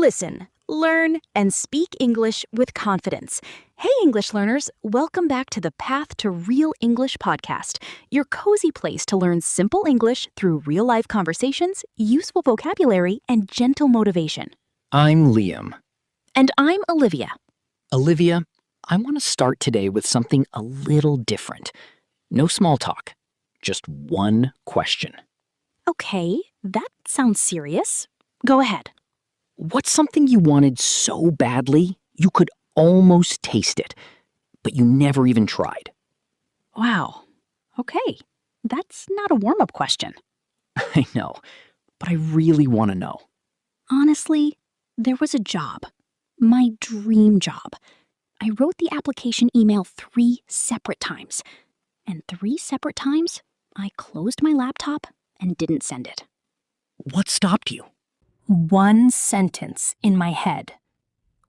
Listen, learn, and speak English with confidence. Hey, English learners, welcome back to the Path to Real English podcast, your cozy place to learn simple English through real-life conversations, useful vocabulary, and gentle motivation. I'm Liam. And I'm Olivia. Olivia, I want to start today with something a little different. No small talk, just one question. Okay, that sounds serious. Go ahead. What's something you wanted so badly you could almost taste it, but you never even tried? Wow. Okay, that's not a warm-up question. I know, but I really want to know. Honestly, there was a job. My dream job. I wrote the application email 3 separate times. And 3 separate times, I closed my laptop and didn't send it. What stopped you? One sentence in my head.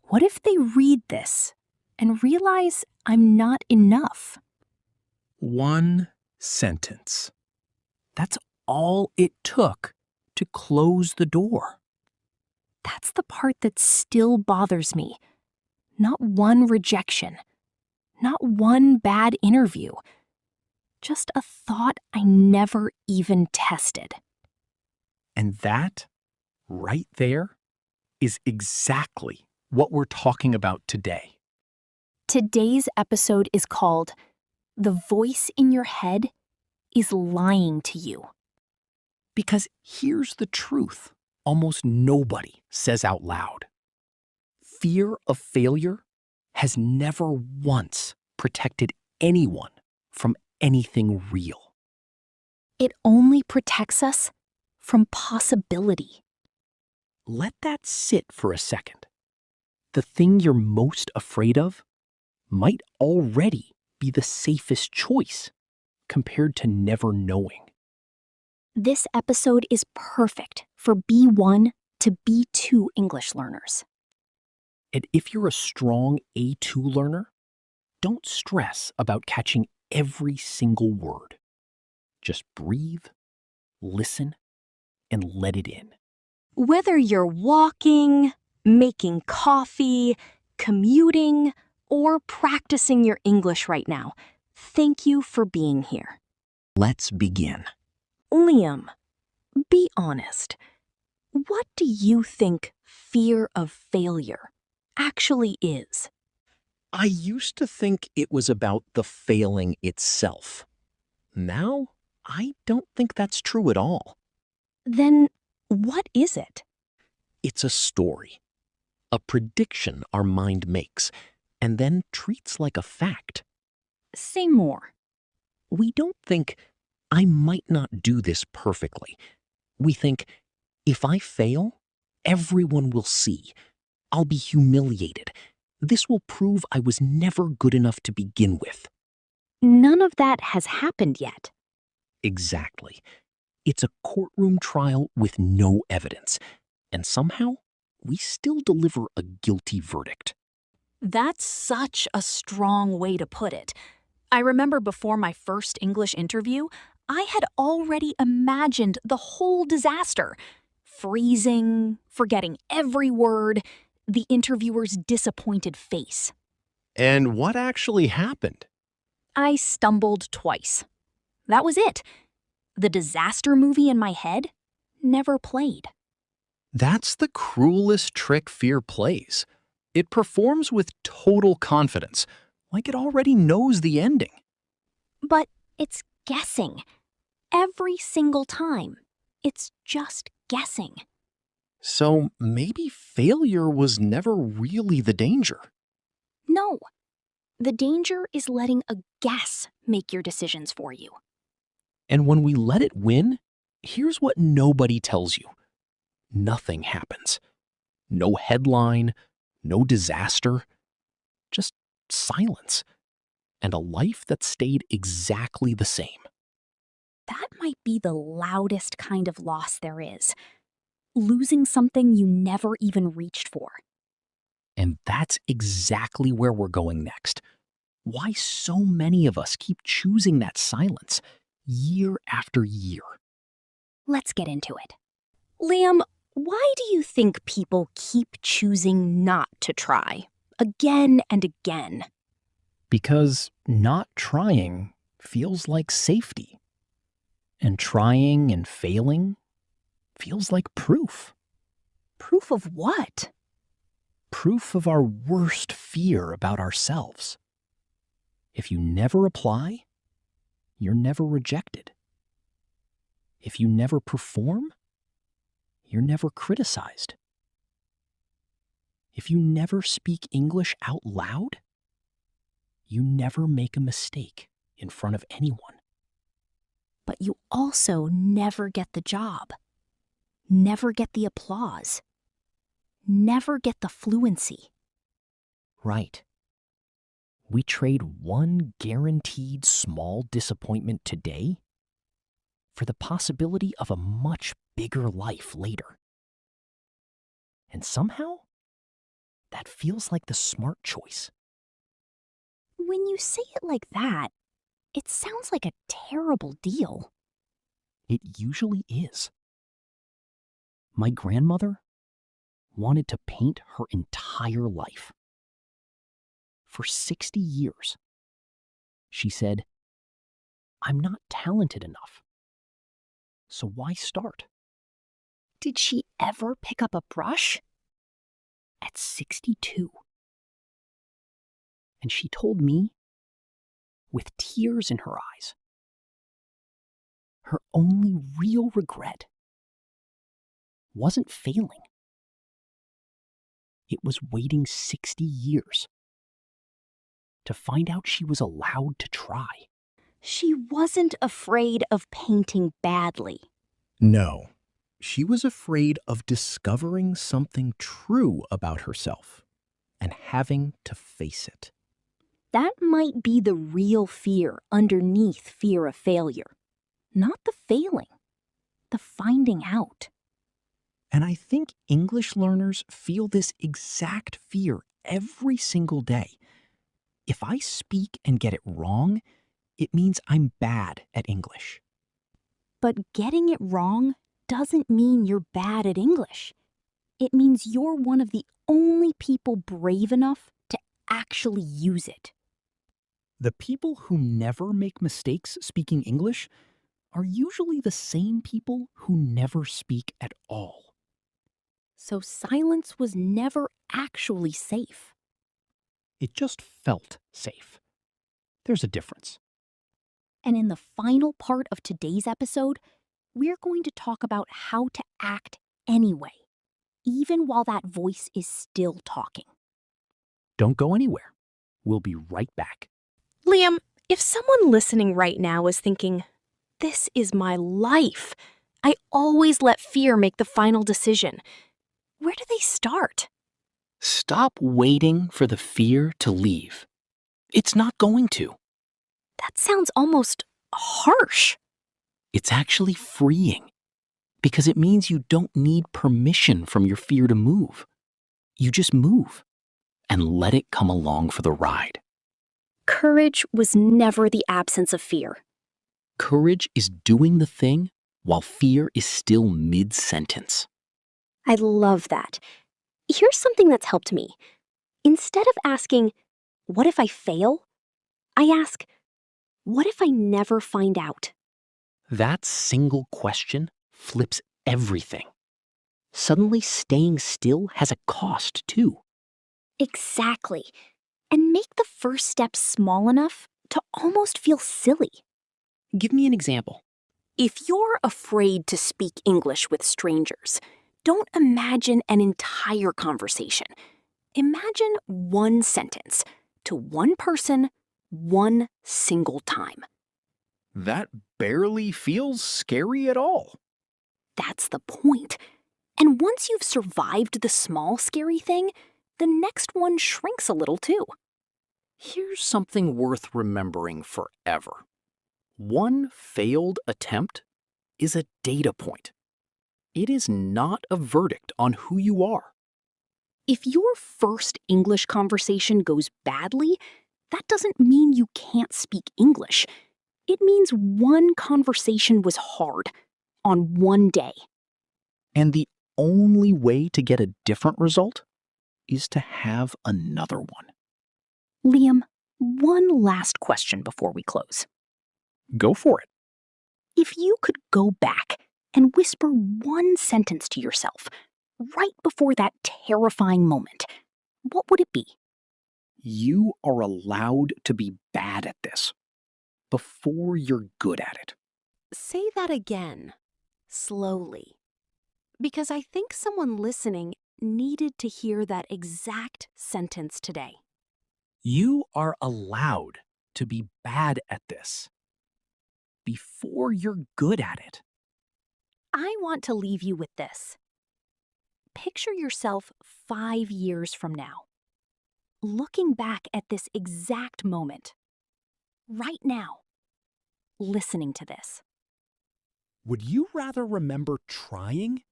What if they read this and realize I'm not enough? One sentence. That's all it took to close the door. That's the part that still bothers me. Not one rejection. Not one bad interview. Just a thought I never even tested. And that, right there, is exactly what we're talking about today. Today's episode is called The Voice in Your Head is Lying to You. Because here's the truth almost nobody says out loud. Fear of failure has never once protected anyone from anything real. It only protects us from possibility. Let that sit for a second. The thing you're most afraid of might already be the safest choice compared to never knowing. This episode is perfect for B1 to B2 English learners. And if you're a strong A2 learner, don't stress about catching every single word. Just breathe, listen, and let it in. Whether you're walking, making coffee, commuting, or practicing your English right now, thank you for being here. Let's begin. Liam, be honest. What do you think fear of failure actually is? I used to think it was about the failing itself. Now, I don't think that's true at all. Then what is it? It's a story, a prediction our mind makes, and then treats like a fact. Say more. We don't think, I might not do this perfectly. We think, if I fail, everyone will see. I'll be humiliated. This will prove I was never good enough to begin with. None of that has happened yet. Exactly. It's a courtroom trial with no evidence, and somehow we still deliver a guilty verdict. That's such a strong way to put it. I remember before my first English interview, I had already imagined the whole disaster. Freezing, forgetting every word, the interviewer's disappointed face. And what actually happened? I stumbled twice. That was it. The disaster movie in my head never played. That's the cruelest trick fear plays. It performs with total confidence, like it already knows the ending. But it's guessing. Every single time. It's just guessing. So maybe failure was never really the danger. No. The danger is letting a guess make your decisions for you. And when we let it win, here's what nobody tells you. Nothing happens. No headline, no disaster, just silence, and a life that stayed exactly the same. That might be the loudest kind of loss there is. Losing something you never even reached for. And that's exactly where we're going next. Why so many of us keep choosing that silence year after year. Let's get into it. Liam, Why do you think people keep choosing not to try, again and again? Because not trying feels like safety. And trying and failing feels like proof. Proof of what? Proof of our worst fear about ourselves. If you never apply, you're never rejected. If you never perform, you're never criticized. If you never speak English out loud, you never make a mistake in front of anyone. But you also never get the job, never get the applause, never get the fluency. Right. We trade one guaranteed small disappointment today for the possibility of a much bigger life later. And somehow, that feels like the smart choice. When you say it like that, it sounds like a terrible deal. It usually is. My grandmother wanted to paint her entire life. For 60 years, she said, "I'm not talented enough. So why start?" Did she ever pick up a brush? At 62. And she told me, with tears in her eyes, her only real regret wasn't failing. It was waiting 60 years to find out she was allowed to try. She wasn't afraid of painting badly. No, she was afraid of discovering something true about herself and having to face it. That might be the real fear underneath fear of failure. Not the failing, the finding out. And I think English learners feel this exact fear every single day. If I speak and get it wrong, it means I'm bad at English. But getting it wrong doesn't mean you're bad at English. It means you're one of the only people brave enough to actually use it. The people who never make mistakes speaking English are usually the same people who never speak at all. So silence was never actually safe. It just felt safe. There's a difference. And in the final part of today's episode, we're going to talk about how to act anyway, even while that voice is still talking. Don't go anywhere. We'll be right back. Liam, if someone listening right now is thinking, "This is my life. I always let fear make the final decision," where do they start? Stop waiting for the fear to leave. It's not going to. That sounds almost harsh. It's actually freeing, because it means you don't need permission from your fear to move. You just move and let it come along for the ride. Courage was never the absence of fear. Courage is doing the thing while fear is still mid-sentence. I love that. Here's something that's helped me. Instead of asking, "What if I fail?" I ask, "What if I never find out?" That single question flips everything. Suddenly staying still has a cost too. Exactly. And make the first step small enough to almost feel silly. Give me an example. If you're afraid to speak English with strangers, don't imagine an entire conversation. Imagine one sentence to one person, one single time. That barely feels scary at all. That's the point. And once you've survived the small scary thing, the next one shrinks a little too. Here's something worth remembering forever. One failed attempt is a data point. It is not a verdict on who you are. If your first English conversation goes badly, that doesn't mean you can't speak English. It means one conversation was hard on one day. And the only way to get a different result is to have another one. Liam, one last question before we close. Go for it. If you could go back and whisper one sentence to yourself right before that terrifying moment, what would it be? You are allowed to be bad at this before you're good at it. Say that again, slowly, because I think someone listening needed to hear that exact sentence today. You are allowed to be bad at this before you're good at it. I want to leave you with this. Picture yourself 5 years from now, looking back at this exact moment, right now, listening to this. Would you rather remember trying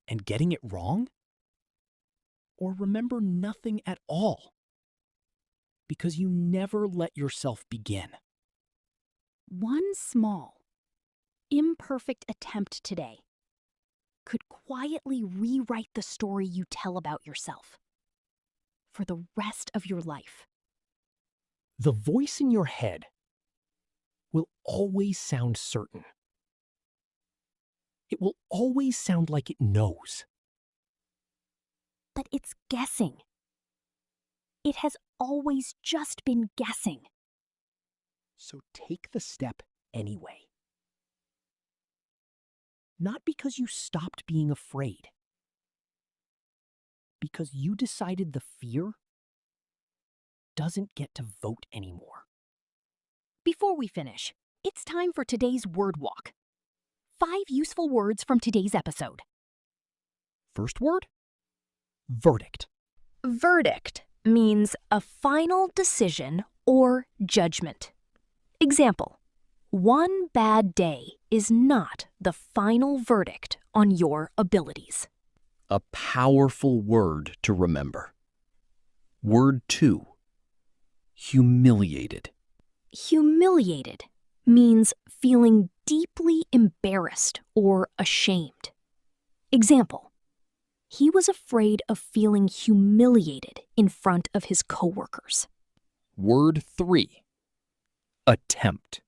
and getting it wrong? Or remember nothing at all because you never let yourself begin? One small, imperfect attempt today could quietly rewrite the story you tell about yourself for the rest of your life. The voice in your head will always sound certain. It will always sound like it knows. But it's guessing. It has always just been guessing. So take the step anyway. Not because you stopped being afraid. Because you decided the fear doesn't get to vote anymore. Before we finish, it's time for today's word walk. 5 useful words from today's episode. First word, verdict. Verdict means a final decision or judgment. Example: one bad day is not the final verdict on your abilities. A powerful word to remember. Word 2, humiliated. Humiliated means feeling deeply embarrassed or ashamed. Example: he was afraid of feeling humiliated in front of his coworkers. Word 3, attempt.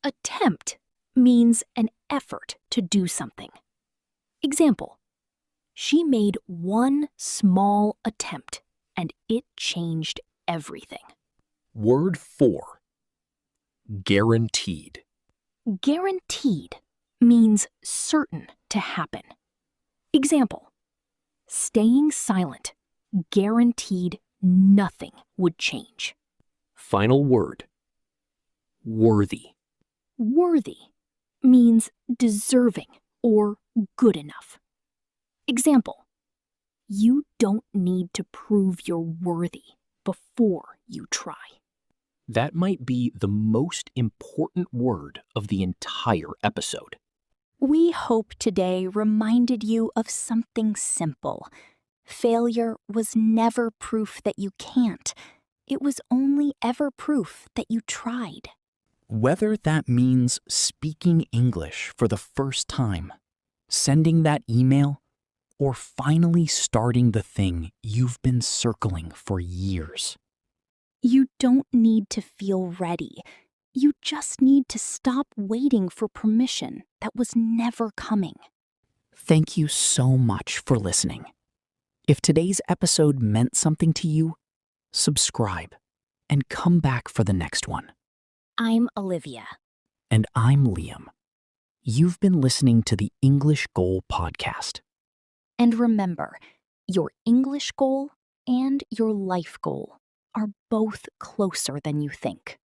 Attempt means an effort to do something. Example: she made one small attempt and it changed everything. Word 4, guaranteed. Guaranteed means certain to happen. Example: staying silent guaranteed nothing would change. Final word, worthy. Worthy means deserving or good enough. Example: you don't need to prove you're worthy before you try. That might be the most important word of the entire episode. We hope today reminded you of something simple. Failure was never proof that you can't. It was only ever proof that you tried. Whether that means speaking English for the first time, sending that email, or finally starting the thing you've been circling for years. You don't need to feel ready. You just need to stop waiting for permission that was never coming. Thank you so much for listening. If today's episode meant something to you, subscribe and come back for the next one. I'm Olivia. And I'm Liam. You've been listening to the English Goal Podcast. And remember, your English goal and your life goal are both closer than you think.